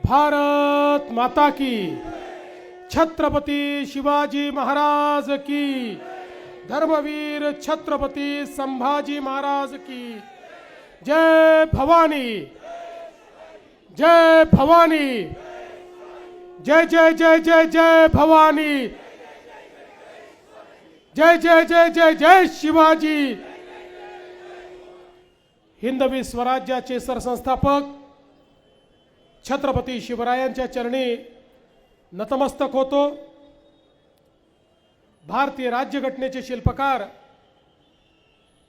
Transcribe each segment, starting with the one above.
भारत माता की, छत्रपति शिवाजी महाराज की, धर्मवीर छत्रपति संभाजी महाराज की। जय भवानी, जय भवानी, जय जय जय जय जय भवानी, जय जय जय जय जय शिवाजी। हिंदवी स्वराज्याचे सरसंस्थापक छत्रपती शिवरायांच्या चरणी नतमस्तक होतो। भारतीय राज्यघटनेचे शिल्पकार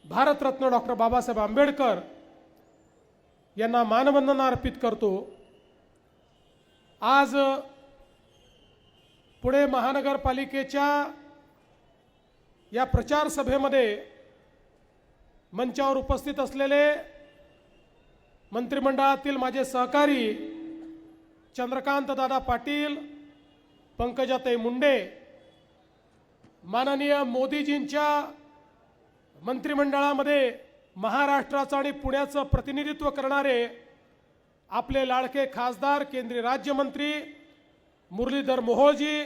भारतरत्न डॉक्टर बाबासाहेब आंबेडकर यांना मानवंदना अर्पित करतो। आज पुणे महानगरपालिकेच्या या प्रचार सभेमध्ये मंचावर उपस्थित असलेले मंत्रिमंडळातील माझे सहकारी चंद्रकांत दादा पाटील, पंकजाताई मुंडे, माननीय मोदीजींच्या मंत्रिमंडळामध्ये महाराष्ट्राचं आणि पुण्याचं प्रतिनिधित्व करणारे आपले लाडके खासदार केंद्रीय राज्यमंत्री मुरलीधर मोहोळजी,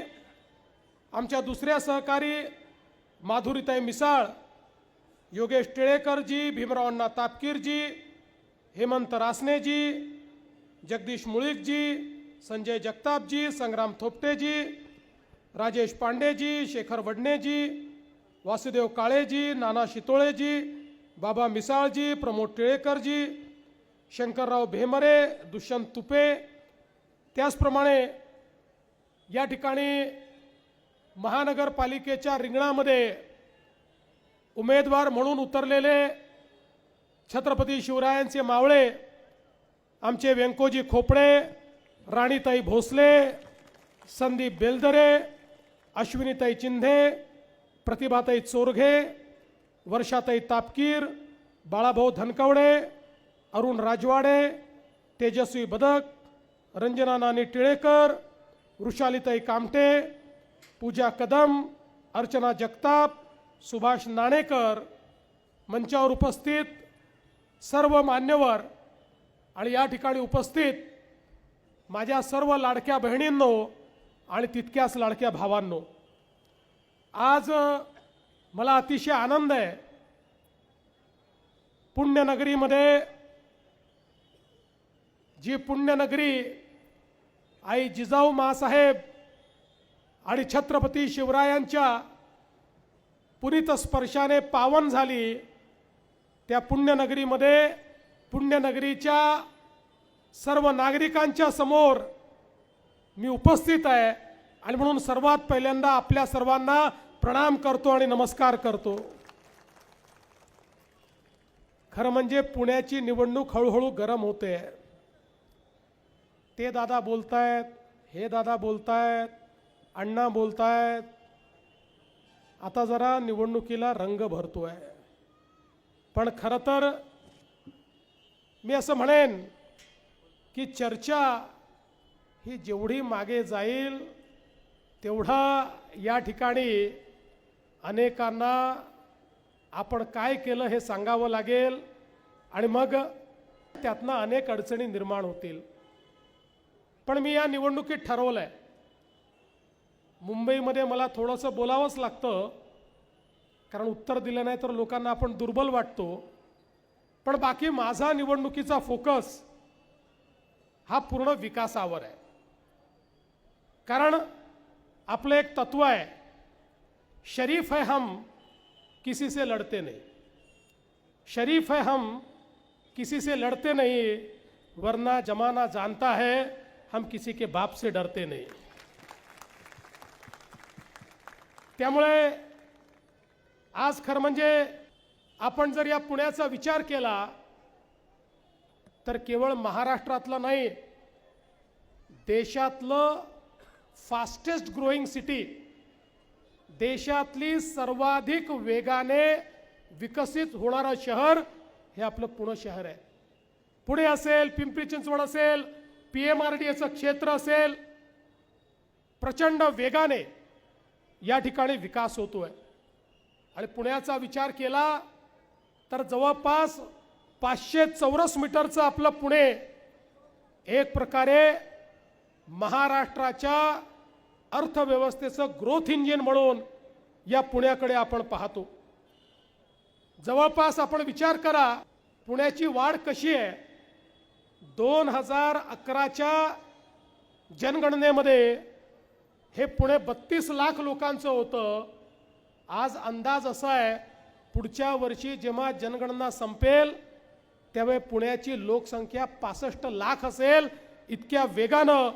आमच्या दुसऱ्या सहकारी माधुरीताई मिसाळ, योगेश टिळेकरजी, भीमराव अण्णा तापकीरजी, हेमंत रासनेजी, जगदीश मुळीकजी, संजय जगतापजी, संग्राम थोपटेजी, राजेश पांडेजी, शेखर वडनेजी, वासुदेव काळेजी, नाना शितोळेजी, बाबा मिसाळजी, प्रमोद टिळेकरजी, शंकरराव भेमरे, दुष्यंत तुपे, त्याचप्रमाणे या ठिकाणी महानगरपालिकेच्या रिंगणामध्ये उमेदवार म्हणून उतरलेले छत्रपती शिवरायांचे मावळे आमचे व्यंकोजी खोपडे, राणीताई भोसले, संदीप बेलदरे, अश्विनीताई चिंधे, प्रतिभाताई चोरघे, वर्षाताई तापकीर, बाळाभाऊ धनकवडे, अरुण राजवाडे, तेजस्वी बदक, रंजना नानी टिळेकर, वृषालीताई कामटे, पूजा कदम, अर्चना जगताप, सुभाष नाणेकर, मंचावर उपस्थित सर्व मान्यवर आणि या ठिकाणी उपस्थित माझ्या सर्व लाडक्या बहिणींनो आणि तितक्याच लाडक्या भावांनो, आज मला अतिशय आनंद आहे। पुण्यनगरीमध्ये जी पुण्यनगरी आई जिजाऊ मासाहेब आणि छत्रपती शिवरायांच्या पुनीत स्पर्शाने पावन झाली, त्या पुण्यनगरीमध्ये पुण्यनगरीच्या सर्व नागरिकांच्या समोर मी उपस्थित आहे आणि म्हणून सर्वात पहिल्यांदा आपल्या सर्वांना प्रणाम करतो आणि नमस्कार करतो। खरं म्हणजे पुण्याची निवडणूक हळूहळू गरम होते। ते दादा बोलतायत, हे दादा बोलतायत, अण्णा बोलतायत, आता जरा निवडणुकीला रंग भरतोय। पण खरं तर मी असं म्हणेन की चर्चा ही जेवढी मागे जाईल तेवढा या ठिकाणी अनेकांना आपण काय केलं हे सांगावं लागेल आणि मग त्यातनं अनेक अडचणी निर्माण होतील। पण मी या निवडणुकीत ठरवलंय, मुंबईमध्ये मला थोडंसं बोलावंच लागतं, कारण उत्तर दिलं नाही तर लोकांना आपण दुर्बल वाटतो। पण बाकी माझा निवडणुकीचा फोकस हा पूर्ण विकासावर आहे। कारण आपलं एक तत्व आहे, शरीफ है हम किसी से लड़ते नहीं, शरीफ है हम किसी से लड़ते नहीं, वरना जमाना जानता है हम किसी के बाप से डरते नहीं। त्यामुळे आज खरं म्हणजे आपण जर या पुण्याचा विचार केला तर केवळ महाराष्ट्रातलं नाही, देशातलं फास्टेस्ट ग्रोइंग सिटी, देशातली सर्वाधिक वेगाने विकसित होणारं शहर हे आपलं पुणे शहर आहे। पुणे असेल, पिंपरी चिंचवड असेल, PMRDAचं क्षेत्र असेल, प्रचंड वेगाने या ठिकाणी विकास होतोय। आणि पुण्याचा विचार केला तर जवळपास 500 चौरस मीटरचं आपलं पुणे एक प्रकारे महाराष्ट्राच्या अर्थव्यवस्थेचं ग्रोथ इंजिन म्हणून या पुण्याकडे आपण पाहतो. जवळपास आपण विचार करा पुण्याची वाढ कशी आहे. 2011च्या जनगणनेमध्ये हे पुणे 32 लाख लोकांचं होतं. आज अंदाज असा आहे पुढच्या वर्षी जेव्हा जनगणना संपेल त्यावेळी पुण्याची लोकसंख्या 65 लाख असेल. इतक्या वेगानं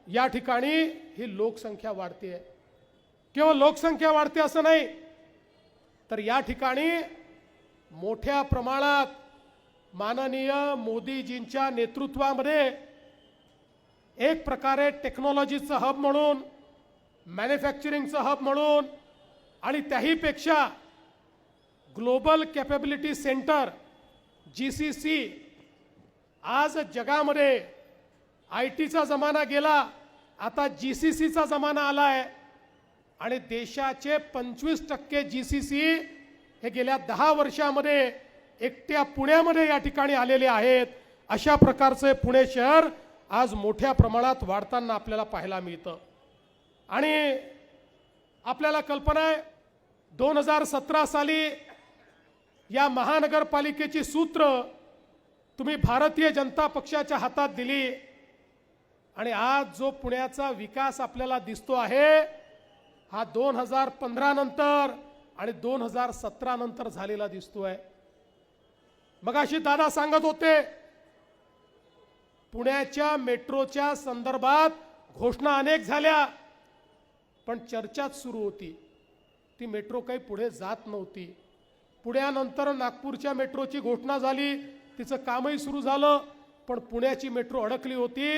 या ठिकाणी ही लोकसंख्या वाढते. केवळ लोकसंख्या वाढते असं नाही तर या ठिकाणी मोठ्या प्रमाणात माननीय मोदीजींच्या नेतृत्वामध्ये एक प्रकारे टेक्नॉलॉजीचं हब म्हणून, मॅन्युफॅक्चरिंगचं हब म्हणून आणि त्याहीपेक्षा ग्लोबल कॅपेबिलिटी सेंटर GCC आज जगामध्ये IT चा जमाना गेला, आता GCCचा जमाना आला आहे आणि देशाचे 25% GCC हे गेल्या 10 वर्षामध्ये एकट्या पुण्यामध्ये या ठिकाणी आलेले आहेत. अशा प्रकारचे पुणे शहर आज मोठ्या प्रमाणात वाढताना आपल्याला पाहायला मिळतं. आणि आपल्याला कल्पना आहे 2017 साली या महानगरपालिकेची सूत्र तुम्ही भारतीय जनता पक्षाच्या हातात दिली आणि आज जो पुण्याचा विकास आपल्याला दिसतो आहे हा 2015 नंतर आणि 2017 नंतर झालेला दिसतोय. मगाशी दादा सांगत होते पुण्याच्या मेट्रोच्या संदर्भात घोषणा अनेक झाल्या पण चर्चाच सुरू होती. ती मेट्रो काही पुढे जात नव्हती. पुण्यानंतर नागपूरच्या मेट्रोची घोषणा झाली, तिचं कामही सुरू झालं पण पुण्याची मेट्रो अडकली होती.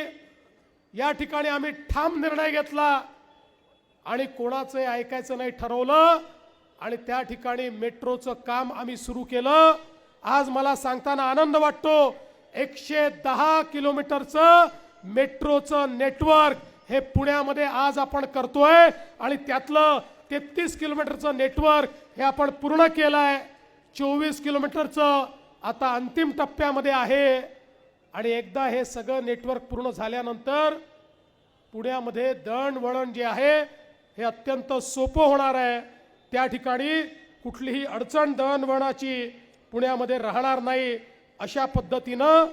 या ठिकाणी आम्ही ठाम निर्णय घेतला आणि कोणाचं ऐकायचं नाही ठरवलं आणि त्या ठिकाणी मेट्रोचं काम आम्ही सुरू केलं. आज मला सांगताना आनंद वाटतो 110 किलोमीटरचं मेट्रोचं नेटवर्क हे पुण्यामध्ये आज आपण करतोय आणि त्यातलं 33 किलोमीटरचं नेटवर्क हे आपण पूर्ण केलं आहे. 24 किलोमीटरचं आता अंतिम टप्प्यामध्ये आहे आणि एकदा हे सगळं नेटवर्क पूर्ण झाल्यानंतर पुण्यामध्ये दळणवळण जे आहे हे अत्यंत सोपं होणार आहे. त्या ठिकाणी कुठलीही अडचण दळणवळणाची पुण्यामध्ये राहणार नाही. अशा पद्धतीनं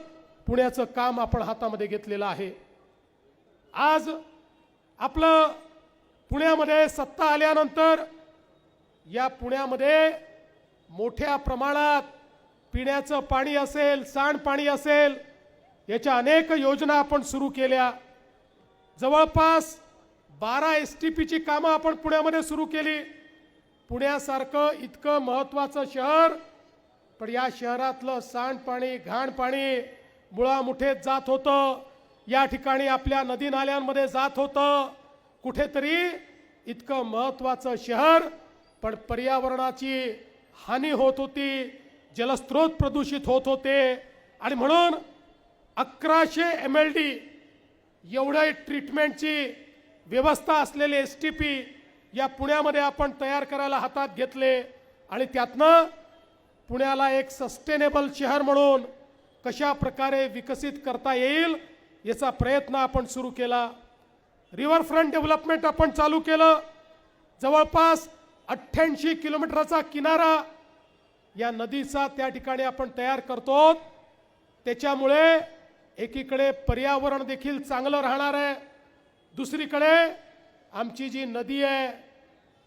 पुण्याचं काम आपण हातामध्ये घेतलेलं आहे. आज आपलं पुण्यामध्ये सत्ता आल्यानंतर या पुण्यामध्ये मोठ्या प्रमाणात पिण्याचं पाणी असेल, सांडपाणी असेल, याच्या अनेक योजना आपण सुरू केल्या. जवळपास 12 STPची कामं आपण पुण्यामध्ये सुरू केली. पुण्यासारखं इतकं महत्त्वाचं शहर पण या शहरातलं सांडपाणी, घाणपाणी मुळामुठेत जात होतं. या ठिकाणी आपल्या नदी नाल्यांमध्ये जात होतं. कुठेतरी इतकं महत्त्वाचं शहर पण पर्यावरणाची हानी होत होती, जलस्रोत प्रदूषित होत होते आणि म्हणून 1100 MLD एवढ्या ट्रीटमेंटची व्यवस्था असलेले STP या पुण्यामध्ये आपण तयार करायला हातात घेतले आणि त्यातनं पुण्याला एक सस्टेनेबल शहर म्हणून कशा प्रकारे विकसित करता येईल याचा प्रयत्न आपण सुरू केला. रिव्हरफ्रंट डेव्हलपमेंट आपण चालू केलं. जवळपास 88 किलोमीटरचा किनारा या नदीचा त्या ठिकाणी आपण तयार करतो. त्याच्यामुळे एकीकडे पर्यावरण देखील चांगलं राहणार आहे, दुसरीकडे आमची जी नदी आहे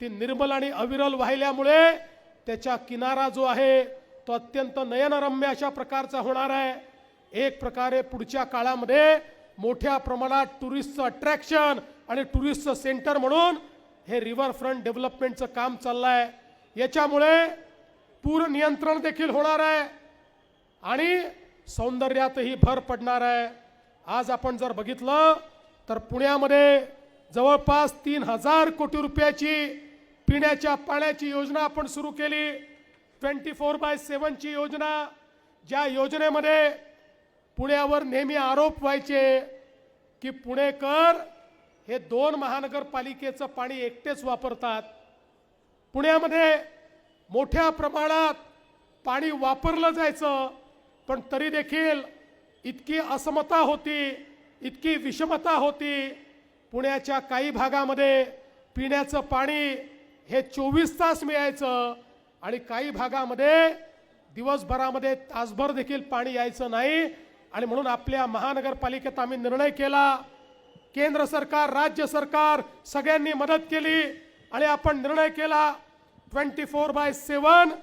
ती निर्मल आणि अविरल वाहिल्यामुळे त्याचा किनारा जो आहे तो अत्यंत नयनरम्य अशा प्रकारचा होणार आहे. एक प्रकारे पुढच्या काळामध्ये मोठ्या प्रमाणात टुरिस्टचं अट्रॅक्शन आणि टुरिस्टचं सेंटर म्हणून हे रिव्हरफ्रंट डेव्हलपमेंटचं काम चाललं आहे. याच्यामुळे पूर नियंत्रण देखील होणार आहे आणि सौंदर्यातही भर पडणार आहे. आज आपण जर बघितलं तर पुण्यामध्ये जवळपास 3000 कोटी रुपयाची पिण्याच्या पाण्याची योजना आपण सुरू केली. 24/7 ची योजना, ज्या योजनेमध्ये पुण्यावर नेहमी आरोप व्हायचे की पुणेकर हे 2 महानगरपालिकेचं पाणी एकटेच वापरतात. पुण्यामध्ये मोठ्या प्रमाणात पाणी वापरलं जायचं पण तरी देखील इतकी असमता होती, इतकी विषमता होती पुण्याच्या काही भागामध्ये पिण्याचं पाणी हे 24 तास मिळायचं आणि काही भागामध्ये दिवसभरामध्ये तासभर देखील पाणी यायचं नाही। आणि म्हणून आपल्या महानगरपालिकेत आम्ही निर्णय केला, केंद्र सरकार राज्य सरकार सगळ्यांनी मदत केली आणि आपण निर्णय केला 24/7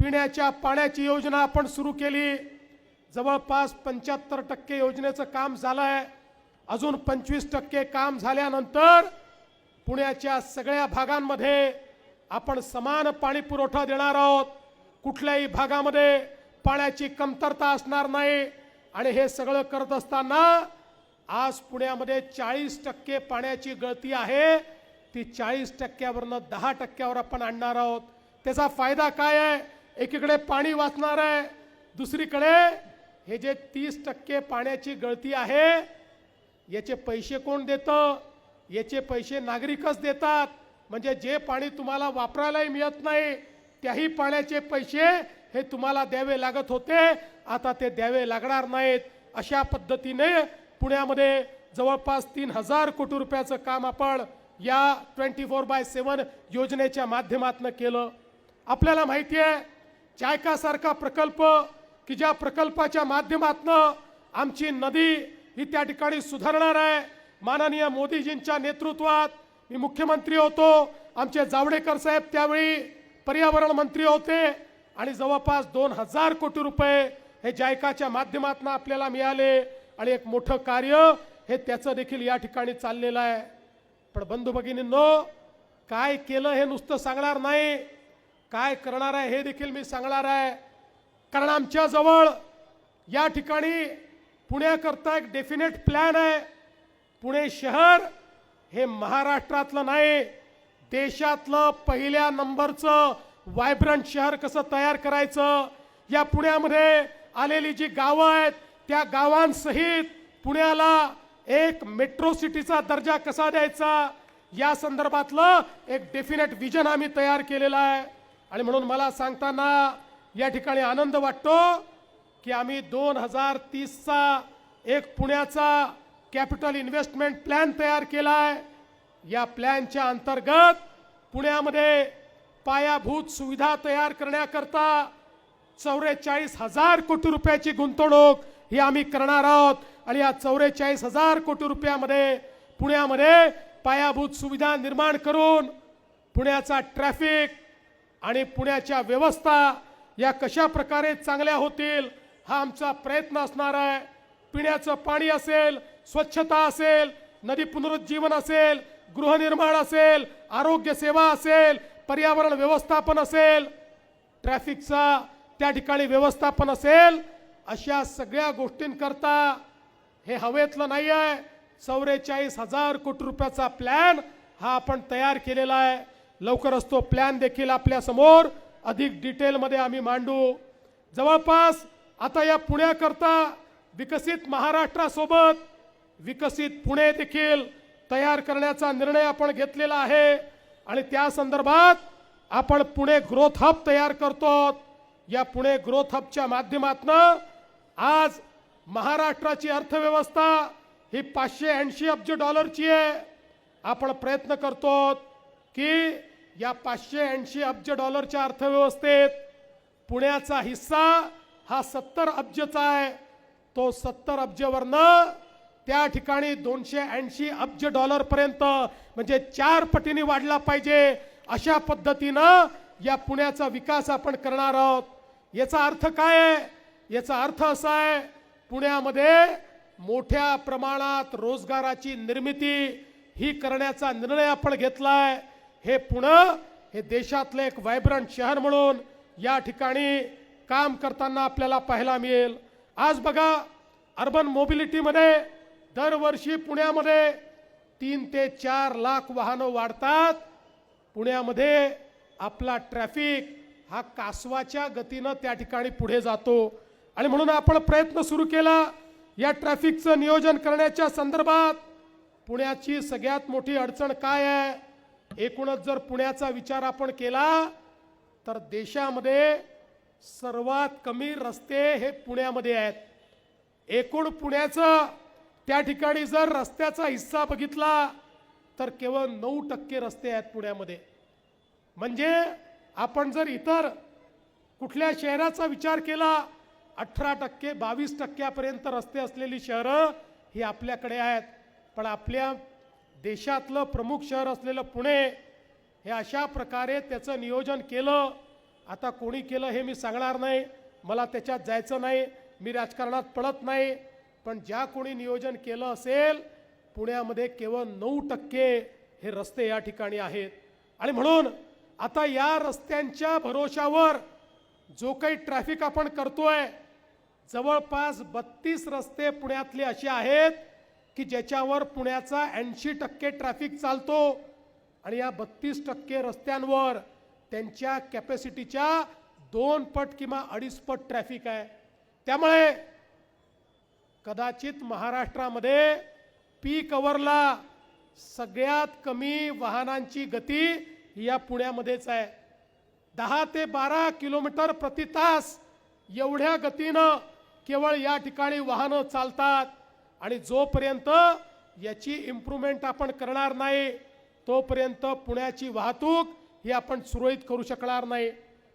पिण्याच्या पाण्याची योजना आपण सुरू केली। जवळपास 75% योजनेचं काम झालंय, अजून 25% काम झाल्यानंतर पुण्याच्या सगळ्या भागांमध्ये आपण समान पाणी पुरवठा देणार आहोत। कुठल्याही भागामध्ये पाण्याची कमतरता असणार नाही। आणि हे सगळं करत असताना आज पुण्यामध्ये 40% पाण्याची गळती आहे, ती 40%वरनं 10%वर आपण आणणार आहोत। त्याचा फायदा काय आहे? एकीकडे पाणी वाचणार आहे, दुसरीकडे हे जे 30% पाण्याची गळती आहे याचे पैसे कोण देतं? याचे पैसे नागरिकच देतात। म्हणजे जे पाणी तुम्हाला वापरायलाही मिळत नाही त्याही पाण्याचे पैसे हे तुम्हाला द्यावे लागत होते, आता ते द्यावे लागणार नाहीत। अशा पद्धतीने पुण्यामध्ये जवळपास 3000 कोटी रुपयाचं काम आपण या 24/7 योजनेच्या माध्यमातून केलं। आपल्याला माहिती आहे जायका सारखा प्रकल्प की ज्या प्रकल्पाच्या माध्यमातून आमची नदी ही त्या ठिकाणी सुधारणार आहे। माननीय मोदीजींच्या नेतृत्वात मी मुख्यमंत्री होतो, आमचे जावडेकर साहेब त्यावेळी पर्यावरण मंत्री होते आणि जवळपास 2000 कोटी रुपये हे जायकाच्या माध्यमातून आपल्याला मिळाले आणि एक मोठं कार्य हे त्याचं देखील या ठिकाणी चाललेलं आहे। पण बंधू भगिनींनो, काय केलं हे नुसतं सांगणार नाही, काय करणार आहे हे देखील मी सांगणार आहे। कारण आमच्या जवळ या ठिकाणी पुण्याकरता एक डेफिनेट प्लॅन आहे। पुणे शहर हे महाराष्ट्रातलं नाही, देशातलं पहिल्या नंबरचं वायब्रंट शहर कसं तयार करायचं, या पुण्यामध्ये आलेली जी गावं आहेत त्या गावांसहित पुण्याला एक मेट्रो सिटीचा दर्जा कसा द्यायचा या संदर्भातलं एक डेफिनेट विजन आम्ही तयार केलेलं आहे। आणि म्हणून मला सांगताना या ठिकाणी आनंद वाटतो की आम्ही 2030चा एक पुण्याचा कॅपिटल इन्व्हेस्टमेंट प्लॅन तयार केला आहे। या प्लॅनच्या अंतर्गत पुण्यामध्ये पायाभूत सुविधा तयार करण्याकरता 44,000 कोटी रुपयाची गुंतवणूक ही आम्ही करणार आहोत। आणि या 44,000 कोटी रुपयामध्ये पुण्यामध्ये पायाभूत सुविधा निर्माण करून पुण्याचा ट्रॅफिक आणि पुण्याच्या व्यवस्था या कशा प्रकारे चांगल्या होतील हा आमचा प्रयत्न असणार आहे। पिण्याचं पाणी असेल, स्वच्छता असेल, नदी पुनरुज्जीवन असेल, गृहनिर्माण असेल, आरोग्य सेवा असेल, पर्यावरण व्यवस्थापन असेल, ट्रॅफिकचा त्या ठिकाणी व्यवस्थापन असेल, अशा सगळ्या गोष्टींकरता हे हवेतलं नाही आहे। 44,000 कोटी रुपयाचा प्लॅन हा आपण तयार केलेला आहे। लवकरच तो प्लॅन देखील आपल्या समोर अधिक डिटेलमध्ये आम्ही मांडू। जवळपास आता या पुण्याकरता विकसित महाराष्ट्रासोबत विकसित पुणे देखील तयार करण्याचा निर्णय आपण घेतलेला आहे आणि त्या संदर्भात आपण पुणे ग्रोथ हब तयार करतो। या पुणे ग्रोथ हबच्या माध्यमातून आज महाराष्ट्राची अर्थव्यवस्था ही $580 अब्ज आहे। आपण प्रयत्न करतो की या $580 अब्ज अर्थव्यवस्थेत पुण्याचा हिस्सा हा 70 अब्जचा आहे। तो 70 अब्जवरनं त्या ठिकाणी $280 अब्ज पर्यंत म्हणजे 4 पटीने वाढला पाहिजे। अशा पद्धतीनं या पुण्याचा विकास आपण करणार आहोत। याचा अर्थ काय आहे? याचा अर्थ असा आहे पुण्यामध्ये मोठ्या प्रमाणात रोजगाराची निर्मिती ही करण्याचा निर्णय आपण घेतलाय। हे पुणे हे देशातले एक वायब्रंट शहर म्हणून या ठिकाणी काम करताना आपल्याला पाहायला मिळेल। आज बघा अर्बन मोबिलिटीमध्ये दरवर्षी पुण्यामध्ये 3 ते 4 लाख वाहनं वाढतात। पुण्यामध्ये आपला ट्रॅफिक हा कासवाच्या गतीनं त्या ठिकाणी पुढे जातो आणि म्हणून आपण प्रयत्न सुरू केला या ट्रॅफिकचं नियोजन करण्याच्या संदर्भात। पुण्याची सगळ्यात मोठी अडचण काय आहे? एकूणच जर पुण्याचा विचार आपण केला तर देशामध्ये सर्वात कमी रस्ते हे पुण्यामध्ये आहेत। एकूण पुण्याचं त्या ठिकाणी जर रस्त्याचा हिस्सा बघितला तर केवळ 9% रस्ते आहेत पुण्यामध्ये. म्हणजे आपण जर इतर कुठल्या शहराचा विचार केला 18%, 22% रस्ते असलेली शहरं ही आपल्याकडे आहेत. पण आपल्या देशातलं प्रमुख शहर असलेलं पुणे हे अशा प्रकारे त्याचं नियोजन केलं. आता कोणी केलं हे मी सांगणार नाही, मला त्याच्यात जायचं नाही, मी राजकारणात पडत नाही. पण ज्या कोणी नियोजन केलं असेल पुण्यामध्ये केवळ 9% हे रस्ते या ठिकाणी आहेत. आणि म्हणून आता या रस्त्यांच्या भरोशावर जो काही ट्रॅफिक आपण करतोय, जवळपास 32 रस्ते पुण्यातले असे आहेत की ज्याच्यावर पुण्याचा 80% ट्रॅफिक चालतो. आणि या 32% रस्त्यांवर त्यांच्या कॅपॅसिटीच्या 2 पट किंवा 2.5 पट ट्रॅफिक आहे. त्यामुळे कदाचित महाराष्ट्रामध्ये पीक अवरला सगळ्यात कमी वाहनांची गती या पुण्यामध्येच आहे. 10 ते 12 किलोमीटर प्रति तास एवढ्या गतीनं केवळ या ठिकाणी वाहनं चालतात. आणि जोपर्यंत याची इम्प्रूव्हमेंट आपण करणार नाही तोपर्यंत पुण्याची वाहतूक ही आपण सुरळीत करू शकणार नाही.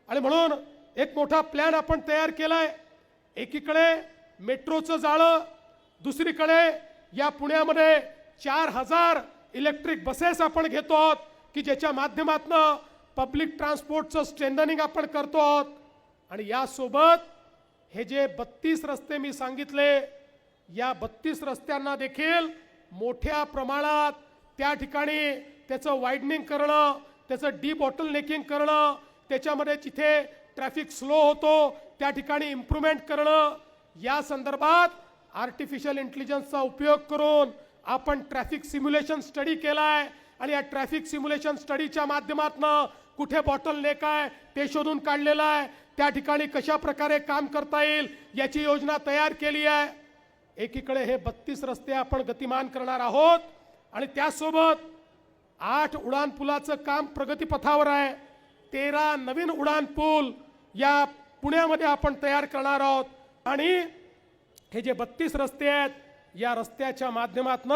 आणि म्हणून एक मोठा प्लॅन आपण तयार केलाय. एकीकडे मेट्रोचं जाळं, दुसरीकडे या पुण्यामध्ये 4000 इलेक्ट्रिक बसेस आपण घेतो आहोत की ज्याच्या माध्यमातून पब्लिक ट्रान्सपोर्टचं स्ट्रेंथनिंग आपण करतो आहोत. आणि यासोबत हे जे 32 रस्ते मी सांगितले, या 32 रस्त्यांना देखील मोठ्या प्रमाणात त्या ठिकाणी त्याचं वाइडनिंग करणं, त्याचं डीबॉटलनेकिंग करणं, त्याच्यामध्ये जिथे ट्रॅफिक स्लो होतो त्या ठिकाणी इम्प्रूव्हमेंट करणं, या संदर्भात आर्टिफिशियल इंटेलिजन्सचा उपयोग करून आपण ट्रॅफिक सिम्युलेशन स्टडी केलाय. आणि या ट्रॅफिक सिम्युलेशन स्टडीच्या माध्यमातून कुठे बॉटलनेक आहे ते शोधून काढलेलं आहे, त्या ठिकाणी कशा प्रकारे काम करता येईल याची योजना तयार केली आहे. एकीकडे हे 32 रस्ते आपण गतिमान करणार आहोत आणि त्यासोबत 8 उड्डाणपुलाचं काम प्रगतीपथावर आहे. 13 नवीन उड्डाणपूल या पुण्यामध्ये आपण तयार करणार आहोत. आणि हे जे 32 रस्ते आहेत या रस्त्याच्या माध्यमातून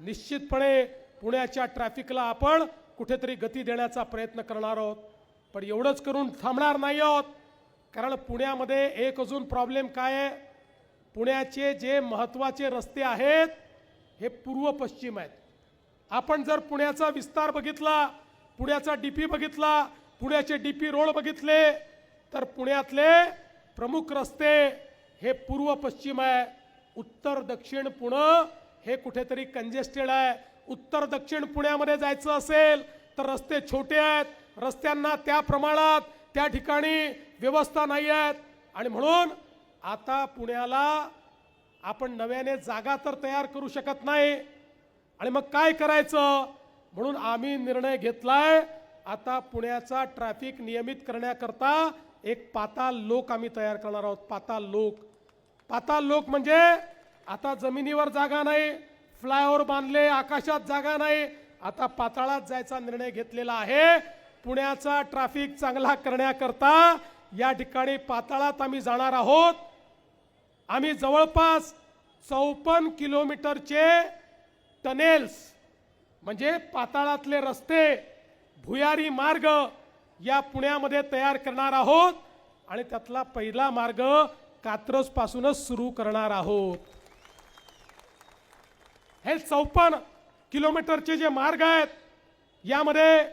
निश्चितपणे पुण्याच्या ट्रॅफिकला आपण कुठेतरी गती देण्याचा प्रयत्न करणार आहोत. पण एवढंच करून थांबणार नाही आहोत, कारण पुण्यामध्ये एक अजून प्रॉब्लेम काय आहे, पुण्याचे जे महत्त्वाचे रस्ते आहेत हे पूर्व पश्चिम आहेत. आपण जर पुण्याचा विस्तार बघितला, पुण्याचा डीपी बघितला, पुण्याचे डीपी रोड बघितले तर पुण्यातले प्रमुख रस्ते हे पूर्व पश्चिम आहे. उत्तर दक्षिण पुणे हे कुठेतरी कंजेस्टेड आहे. उत्तर दक्षिण पुण्यामध्ये जायचं असेल तर रस्ते छोटे आहेत, रस्त्यांना त्या प्रमाणात त्या ठिकाणी व्यवस्था नाही आहेत. आणि म्हणून आता पुण्याला आपण नव्याने जागा तर तयार करू शकत नाही. आणि मग काय करायचं, म्हणून आम्ही निर्णय घेतलाय आता पुण्याचा ट्रॅफिक नियमित करण्याकरता एक पाताल लोक आम्ही तयार करणार आहोत. पाताल लोक म्हणजे आता जमिनीवर जागा नाही, फ्लायओव्हर बांधले, आकाशात जागा नाही, आता पाताळात जायचा निर्णय घेतलेला आहे. पुण्याचा ट्रॅफिक चांगला करण्याकरता या ठिकाणी पाताळात आम्ही जाणार आहोत. आम्ही जवळपास 54 किलोमीटरचे टनेल्स म्हणजे पाताळातले रस्ते, भुयारी मार्ग या पुण्यामध्ये तयार करणार आहोत. आणि त्यातला पहिला मार्ग कात्रज पासूनच सुरू करणार आहोत. हे 54 किलोमीटरचे जे मार्ग आहेत यामध्ये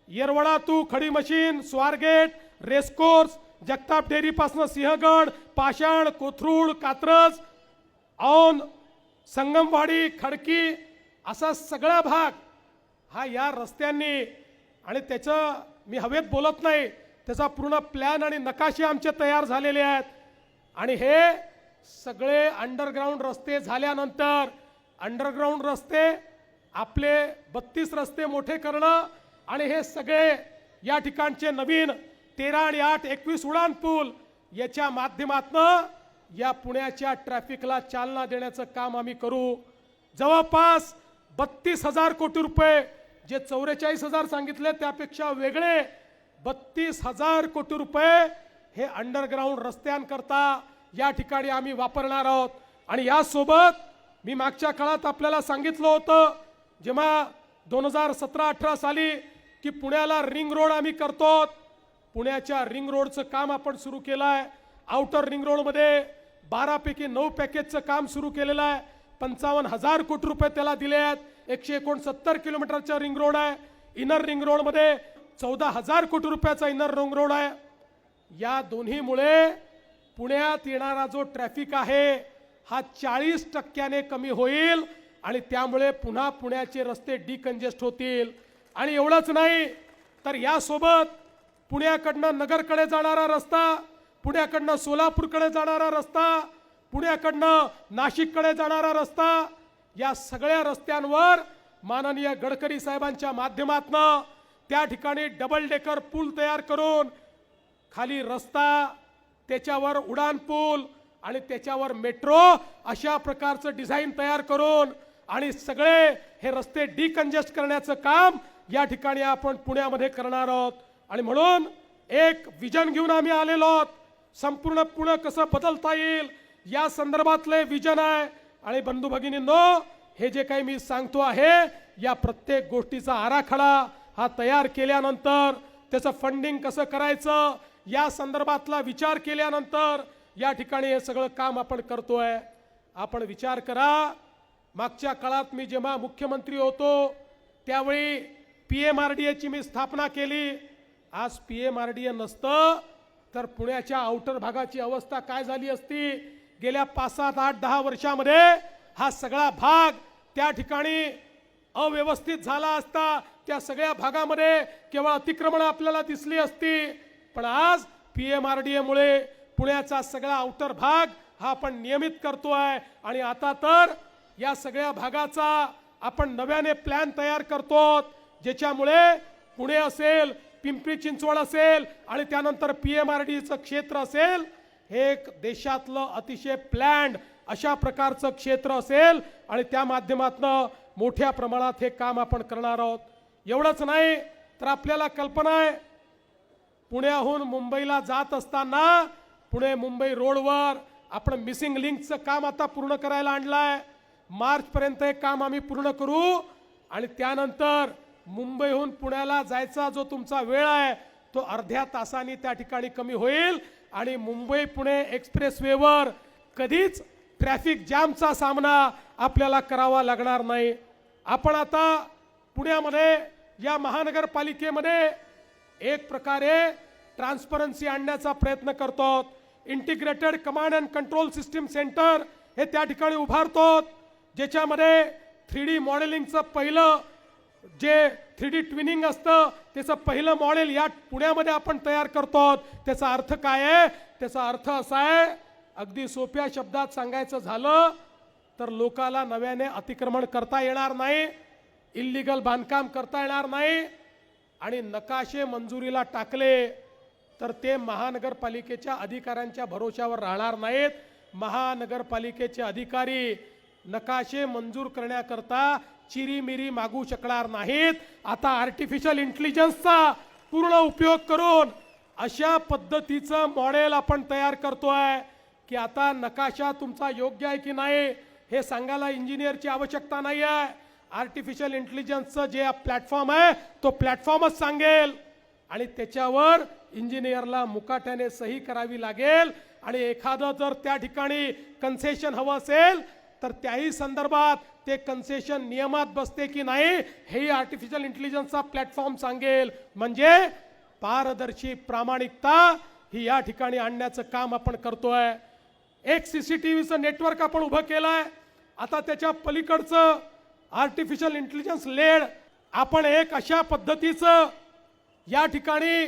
येरवडा टू खडी machine, Swargate, racecourse, Jagtap dairy पासून सिंहगड, पाषाण, कोथरूड, कात्रज, औंध, संगमवाडी, खडकी असा सगळा भाग हा या रस्त्यांनी, आणि त्याचं मी हवेत बोलत नाही, त्याचा पूर्ण प्लॅन आणि नकाशे आमचे तयार झालेले आहेत. आणि हे सगळे अंडरग्राऊंड रस्ते झाल्यानंतर अंडरग्राऊंड रस्ते आपले 32 रस्ते मोठे करणं आणि हे सगळे या ठिकाणचे नवीन 13 आणि 8 21 उड्डाणपूल याच्या माध्यमातून या पुण्याच्या ट्रॅफिकला चालना देण्याचं काम आम्ही करू. जवळपास 32,000 कोटी रुपये, जे 44,000 सांगितले त्यापेक्षा वेगळे 32,000 कोटी रुपये हे अंडरग्राऊंड रस्त्यांकरता या ठिकाणी आम्ही वापरणार आहोत. आणि यासोबत मी मागच्या काळात आपल्याला सांगितलं होतं जेव्हा 2017-18 साली की पुण्याला रिंग रोड आम्ही करतो. पुण्याच्या रिंग रोडचं काम आपण सुरू केलं आहे. आउटर रिंग रोडमध्ये 12 पैकी 9 पॅकेजचं काम सुरू केलेलं आहे. 55,000 कोटी रुपये त्याला दिले आहेत. 169 किलोमीटरचा रिंग रोड आहे. इनर रिंग रोडमध्ये 14,000 कोटी रुपयाचा इनर रिंग रोड आहे. या दोन्हीमुळे पुण्यात येणारा जो ट्रॅफिक आहे हा 40% कमी होईल आणि त्यामुळे पुन्हा पुण्याचे रस्ते डिकंजेस्ट होतील. आणि एवढंच नाही तर यासोबत पुण्याकडनं नगरकडे जाणारा रस्ता, पुण्याकडनं सोलापूरकडे जाणारा रस्ता, पुण्याकडनं नाशिककडे जाणारा रस्ता, या सगळ्या रस्त्यांवर माननीय गडकरी साहेबांच्या माध्यमातून त्या ठिकाणी डबल डेकर पूल तयार करून खाली रस्ता, त्याच्यावर उडान पूल आणि त्याच्यावर मेट्रो अशा प्रकारचं डिझाईन तयार करून आणि सगळे हे रस्ते डिकंजेस्ट करण्याचं काम या ठिकाणी आपण पुण्यामध्ये करणार आहोत. आणि म्हणून एक विजन घेऊन आम्ही आलेलो आहोत. संपूर्ण पुणे कसं बदलता येईल या संदर्भातले विजन आहे. आणि बंधू भगिनींनो, हे जे काही मी सांगतो आहे या प्रत्येक गोष्टीचा आराखडा हा तयार केल्यानंतर त्याचं फंडिंग कसं करायचं या संदर्भातला विचार केल्यानंतर या ठिकाणी हे सगळं काम आपण करतोय. आपण विचार करा, मागच्या काळात मी जेव्हा मुख्यमंत्री होतो त्यावेळी PMRDAची मी स्थापना केली. आज PMRDA नसतं तर पुण्याच्या आउटर भागाची अवस्था काय झाली असती. गेल्या 5, 7, 8, 10 वर्षामध्ये हा सगळा भाग त्या ठिकाणी अव्यवस्थित झाला असता. त्या सगळ्या भागामध्ये केवळ अतिक्रमण आपल्याला दिसली असती. पण आज PMRDA मुळे पुण्याचा सगळा आउटर भाग हा आपण नियमित करतोय. आणि आता तर या सगळ्या भागाचा आपण नव्याने प्लॅन तयार करतो, ज्याच्यामुळे पुणे असेल, पिंपरी चिंचवड असेल आणि त्यानंतर PMRDAचं क्षेत्र असेल, हे एक देशातलं अतिशय प्लॅन्ड अशा प्रकारचं क्षेत्र असेल आणि त्या माध्यमातून मोठ्या प्रमाणात हे काम आपण करणार आहोत. एवढंच नाही तर आपल्याला कल्पना आहे, पुण्याहून मुंबईला जात असताना पुणे मुंबई रोडवर आपण मिसिंग लिंकचं काम आता पूर्ण करायला आणलंय. मार्च पर्यंत हे काम आम्ही पूर्ण करू आणि त्यानंतर मुंबईहून पुण्याला जायचा जो तुमचा वेळ आहे तो अर्ध्या तासाने त्या ठिकाणी कमी होईल आणि मुंबई पुणे एक्सप्रेसवेवर कधीच ट्रॅफिक जॅमचा सामना आपल्याला करावा लागणार नाही. आपण आता पुण्यामध्ये या महानगरपालिकेमध्ये एक प्रकारे ट्रान्सपरन्सी आणण्याचा प्रयत्न करतो. Integrated command and control system centre हे त्या ठिकाणी उभारतो, ज्याच्यामध्ये 3D मॉडेलिंगचं पहिलं जे 3D ट्विनिंग असतं त्याचं पहिलं मॉडेल या पुण्यामध्ये आपण तयार करतो. त्याचा अर्थ काय आहे? त्याचा अर्थ असा आहे, अगदी सोप्या शब्दात सांगायचं झालं तर लोकाला नव्याने अतिक्रमण करता येणार नाही, इल्लीगल बांधकाम करता येणार नाही आणि नकाशे मंजुरीला टाकले तर ते महानगरपालिकेच्या अधिकाऱ्यांच्या भरोशावर राहणार नाहीत. महानगरपालिकेचे अधिकारी नकाशे मंजूर करण्याकरता चिरीमिरी मागू शकणार नाहीत. आता आर्टिफिशियल इंटेलिजन्सचा पूर्ण उपयोग करून अशा पद्धतीचं मॉडेल आपण तयार करतोय की आता नकाशा तुमचा योग्य आहे की नाही हे सांगायला इंजिनियरची आवश्यकता नाही आहे. आर्टिफिशियल इंटेलिजन्सचं जे प्लॅटफॉर्म आहे तो प्लॅटफॉर्मच सांगेल आणि त्याच्यावर इंजिनियरला मुकाट्याने सही करावी लागेल. आणि एखादं जर त्या ठिकाणी कन्सेशन हवं असेल तर त्याही संदर्भात ते कन्सेशन नियमात बसते की नाही हेही आर्टिफिशियल इंटेलिजन्सचा प्लॅटफॉर्म सांगेल. म्हणजे पारदर्शी प्रामाणिकता ही या ठिकाणी आणण्याचं काम आपण करतोय. एक CCTVचं नेटवर्क आपण उभं केलंय. आता त्याच्या पलीकडचं आर्टिफिशियल इंटेलिजन्स लेड आपण एक अशा पद्धतीचं या ठिकाणी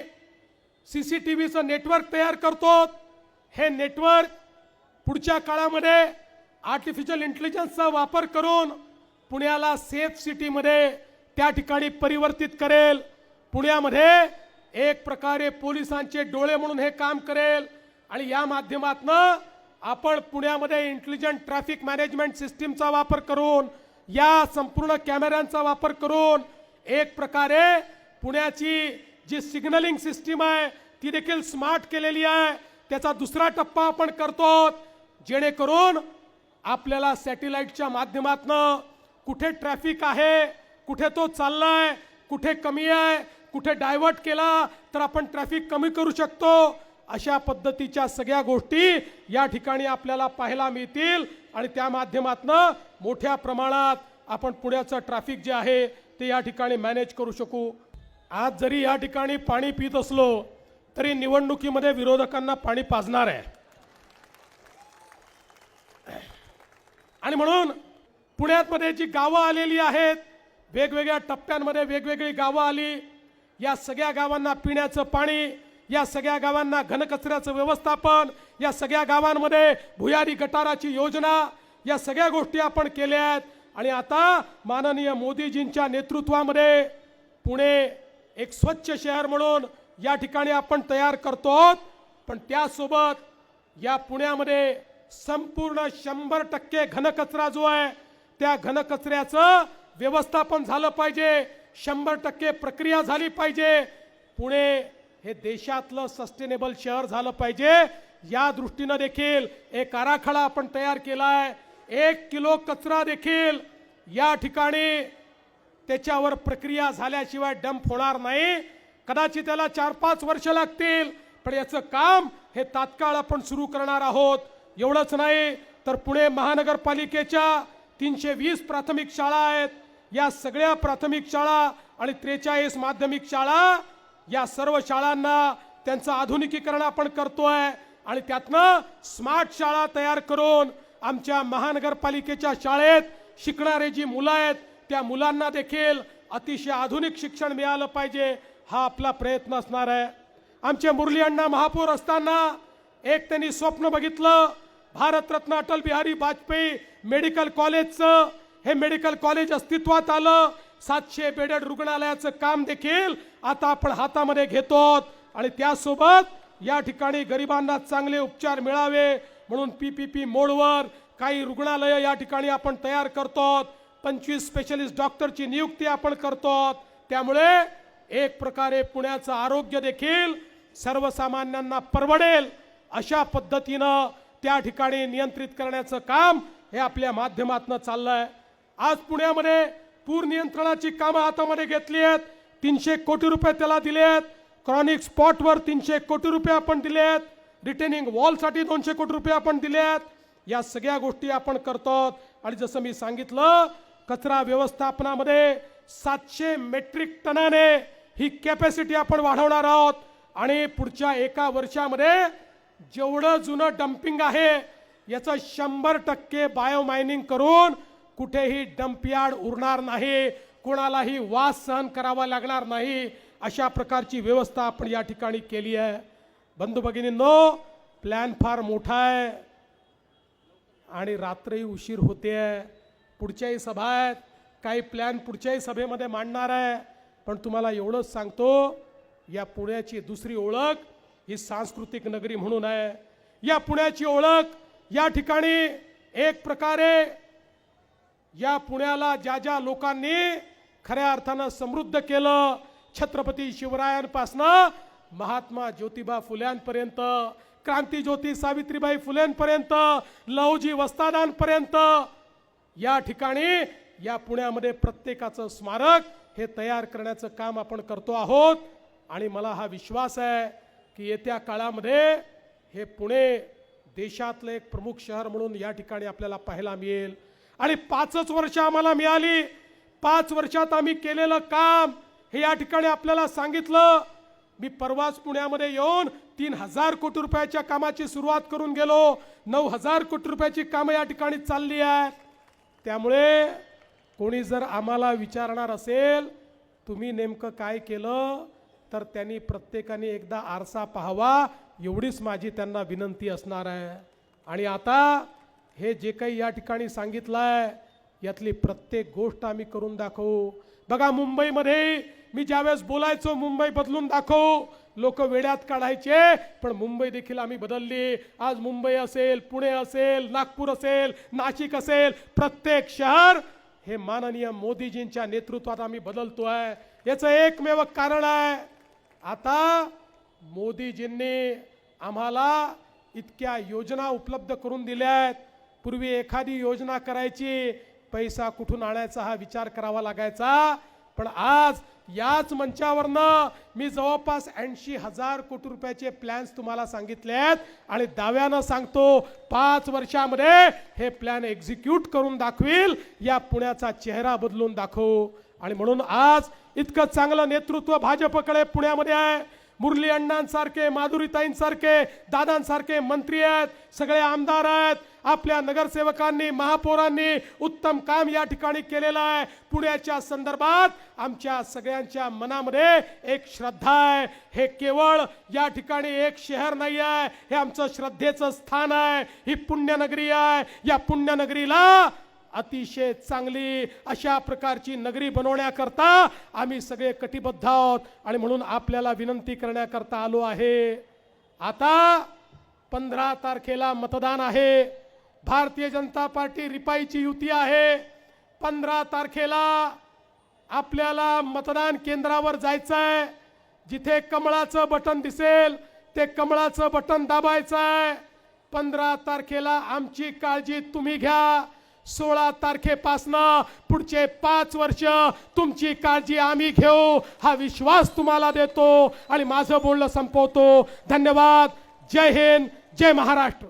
CCTVचं नेटवर्क तयार करतो. हे नेटवर्क पुढच्या काळामध्ये आर्टिफिशियल इंटेलिजन्सचा वापर करून पुण्याला सेफ सिटीमध्ये त्या ठिकाणी परिवर्तित करेल. पुण्यामध्ये एक प्रकारे पोलिसांचे डोळे म्हणून हे काम करेल आणि या माध्यमातून आपण पुण्यामध्ये इंटेलिजंट ट्रॅफिक मॅनेजमेंट सिस्टीमचा वापर करून, या संपूर्ण कॅमेऱ्यांचा वापर करून एक प्रकारे पुण्याची जी सिग्नलिंग सिस्टीम आहे ती देखील स्मार्ट केलेली आहे. त्याचा दुसरा टप्पा आपण करतो जेणेकरून आपल्याला सॅटेलाइटच्या माध्यमातून कुठे ट्रॅफिक आहे, कुठे तो चाललाय, कुठे कमी आहे, कुठे डायव्हर्ट केला तर आपण ट्रॅफिक कमी करू शकतो, अशा पद्धतीच्या सगळ्या गोष्टी या ठिकाणी आपल्याला पाहायला मिळतील आणि त्या माध्यमातून मोठ्या प्रमाणात आपण पुण्याचं ट्रॅफिक जे आहे ते या ठिकाणी मॅनेज करू शकू. आज जरी या ठिकाणी पाणी पित असलो तरी निवडणुकीमध्ये विरोधकांना पाणी पाजणार आहे. आणि म्हणून पुण्यामध्ये जी गावं आलेली आहेत, वेगवेगळ्या टप्प्यांमध्ये वेगवेगळी गावं आली, या सगळ्या गावांना पिण्याचं पाणी, या सगळ्या गावांना घनकचऱ्याचं व्यवस्थापन, या सगळ्या गावांमध्ये भुयारी गटाराची योजना, या सगळ्या गोष्टी आपण केल्या आहेत. आणि आता माननीय मोदीजींच्या नेतृत्वामध्ये पुणे एक स्वच्छ शहर म्हणून या ठिकाणी आपण तयार करतो. पण त्यासोबत या पुण्यामध्ये संपूर्ण 100% घनकचरा जो आहे त्या घनकचऱ्याचं व्यवस्थापन झालं पाहिजे, 100% प्रक्रिया झाली पाहिजे. पुणे हे देशातलं सस्टेनेबल शहर झालं पाहिजे, या दृष्टीने देखील एक आराखडा आपण तयार केला आहे. 1 किलो कचरा देखील या ठिकाणी त्याच्यावर प्रक्रिया झाल्याशिवाय डंप होणार नाही. कदाचित त्याला 4-5 वर्ष लागतील, पण याचं काम हे तात्काळ आपण सुरू करणार आहोत. एवढंच नाही तर पुणे महानगरपालिकेच्या 320 प्राथमिक शाळा आहेत, या सगळ्या प्राथमिक शाळा आणि 43 माध्यमिक शाळा, या सर्व शाळांना त्यांचं आधुनिकीकरण आपण करतोय आणि त्यातनं स्मार्ट शाळा तयार करून आमच्या महानगरपालिकेच्या शाळेत शिकणारे जी मुलं आहेत त्या मुलांना देखील अतिशय आधुनिक शिक्षण मिळालं पाहिजे, हा आपला प्रयत्न असणार आहे. आमचे मुरली अण्णा महापौर असताना एक त्यांनी स्वप्न बघितलं, भारतरत्न अटल बिहारी वाजपेयी मेडिकल कॉलेजचं. हे मेडिकल कॉलेज अस्तित्वात आलं, 700 बेडेड रुग्णालयाचं काम देखील आता आपण हातामध्ये घेतो आणि त्यासोबत या ठिकाणी गरिबांना चांगले उपचार मिळावे म्हणून PPP मोडवर काही रुग्णालय या ठिकाणी आपण तयार करतो. 25 स्पेशलिस्ट डॉक्टरची नियुक्ती आपण करतो. त्यामुळे एक प्रकारे पुण्याचं आरोग्य देखील सर्वसामान्यांना परवडेल अशा पद्धतीनं त्या ठिकाणी नियंत्रित करण्याचं काम हे आपल्या माध्यमातून चाललंय. आज पुण्यामध्ये पूर नियंत्रणाची कामं हातामध्ये घेतली आहेत, 300 कोटी रुपये त्याला दिलेत. क्रॉनिक स्पॉटवर 300 कोटी रुपये आपण दिलेत, रिटेनिंग वॉलसाठी 200 कोटी रुपये आपण दिलेत. या सगळ्या गोष्टी आपण करतो आणि जसं मी सांगितलं कचरा व्यवस्थापनामध्ये 700 मेट्रिक टनाने ही कॅपॅसिटी आपण वाढवणार आहोत आणि पुढच्या 1 वर्षामध्ये जेवढं जुनं डम्पिंग आहे याचं 100% बायो मायनिंग करून कुठेही डंपयार्ड उरणार नाही, कोणालाही वास सहन करावा लागणार नाही, अशा प्रकारची व्यवस्था आपण या ठिकाणी केली आहे. बंधू भगिनींनो, प्लॅन फार मोठा आहे आणि रात्रही उशीर होते. पुढच्याही सभा आहेत, काही प्लॅन पुढच्याही सभेमध्ये मांडणार आहे. पण तुम्हाला एवढंच सांगतो, या पुण्याची दुसरी ओळख ही सांस्कृतिक नगरी म्हणून आहे. या पुण्याची ओळख या ठिकाणी एक प्रकारे या पुण्याला ज्या ज्या लोकांनी खऱ्या अर्थानं समृद्ध केलं, छत्रपती शिवरायांपासनं महात्मा ज्योतिबा फुल्यांपर्यंत, क्रांतिज्योती सावित्रीबाई फुलेंपर्यंत, लहुजी वस्तादांपर्यंत, या ठिकाणी या पुण्यामध्ये प्रत्येकाचं स्मारक हे तयार करण्याचं काम आपण करतो आहोत. आणि मला हा विश्वास आहे की येत्या काळामध्ये हे पुणे देशातलं एक प्रमुख शहर म्हणून या ठिकाणी आपल्याला पाहायला मिळेल. आणि 5च वर्ष आम्हाला मिळाली, 5 वर्षात आम्ही केलेलं काम हे या ठिकाणी आपल्याला सांगितलं. मी परवाच पुण्यामध्ये येऊन 3000 कोटी रुपयाच्या कामाची सुरुवात करून गेलो, 9000 कोटी रुपयाची कामं या ठिकाणी चालली आहेत. त्यामुळे कोणी जर आम्हाला विचारणार असेल तुम्ही नेमकं काय केलं, तर त्यांनी प्रत्येकाने एकदा आरसा पाहावा, एवढीच माझी त्यांना विनंती असणार आहे. आणि आता हे जे काही या ठिकाणी सांगितलं आहे यातली प्रत्येक गोष्ट आम्ही करून दाखवू. बघा, मुंबईमध्ये मी ज्यावेळेस बोलायचो मुंबई बदलून दाखवू, लोक वेड्यात काढायचे, पण मुंबई देखील आम्ही बदलली. आज मुंबई असेल, पुणे असेल, नागपूर असेल, नाशिक असेल, प्रत्येक शहर हे माननीय मोदीजींच्या नेतृत्वात आम्ही बदलतोय. याचं एकमेव कारण आहे, आता मोदीजींनी आम्हाला इतक्या योजना उपलब्ध करून दिल्या आहेत, पूर्वी एखादी योजना करायची, पैसा कुठून आणायचा हा विचार करावा लागायचा, पण आज याच मंचावरनं मी जवळपास 80,000 कोटी रुपयाचे प्लॅन्स तुम्हाला सांगितलेत आणि दाव्यानं सांगतो 5 वर्षामध्ये हे प्लॅन एक्झिक्यूट करून दाखवील, या पुण्याचा चेहरा बदलून दाखवू. आणि म्हणून आज इतकं चांगलं नेतृत्व भाजपकडे पुण्यामध्ये आहे. मुरली अण्णांसारखे, माधुरीताईंसारखे, दादांसारखे मंत्री आहेत, सगळे आमदार आहेत. आपल्या नगरसेवकांनी, महापौरांनी उत्तम काम या ठिकाणी केलेलं आहे. पुण्याच्या संदर्भात आमच्या सगळ्यांच्या मनामध्ये एक श्रद्धा आहे. हे केवळ या ठिकाणी एक शहर नाही आहे, हे आमचं श्रद्धेचं स्थान आहे. ही पुण्यनगरी आहे. या पुण्यनगरीला अतिशय चांगली अशा प्रकारची नगरी बनवण्याकरता आम्ही सगळे कटिबद्ध आहोत. आणि म्हणून आपल्याला विनंती करण्याकरता आलो आहे. आता 15 तारखेला मतदान आहे. भारतीय जनता पार्टी रिपाईची युती आहे. 15 तारखेला आपल्याला मतदान केंद्रावर जायचं आहे. जिथे कमळाचं बटन दिसेल ते कमळाचं बटन दाबायचं आहे. 15 तारखेला आमची काळजी तुम्ही घ्या. 16 तारखेपासनं पुढचे 5 वर्ष तुमची काळजी आम्ही घेऊ, हा विश्वास तुम्हाला देतो आणि माझं बोलणं संपवतो. धन्यवाद. जय हिंद, जय महाराष्ट्र.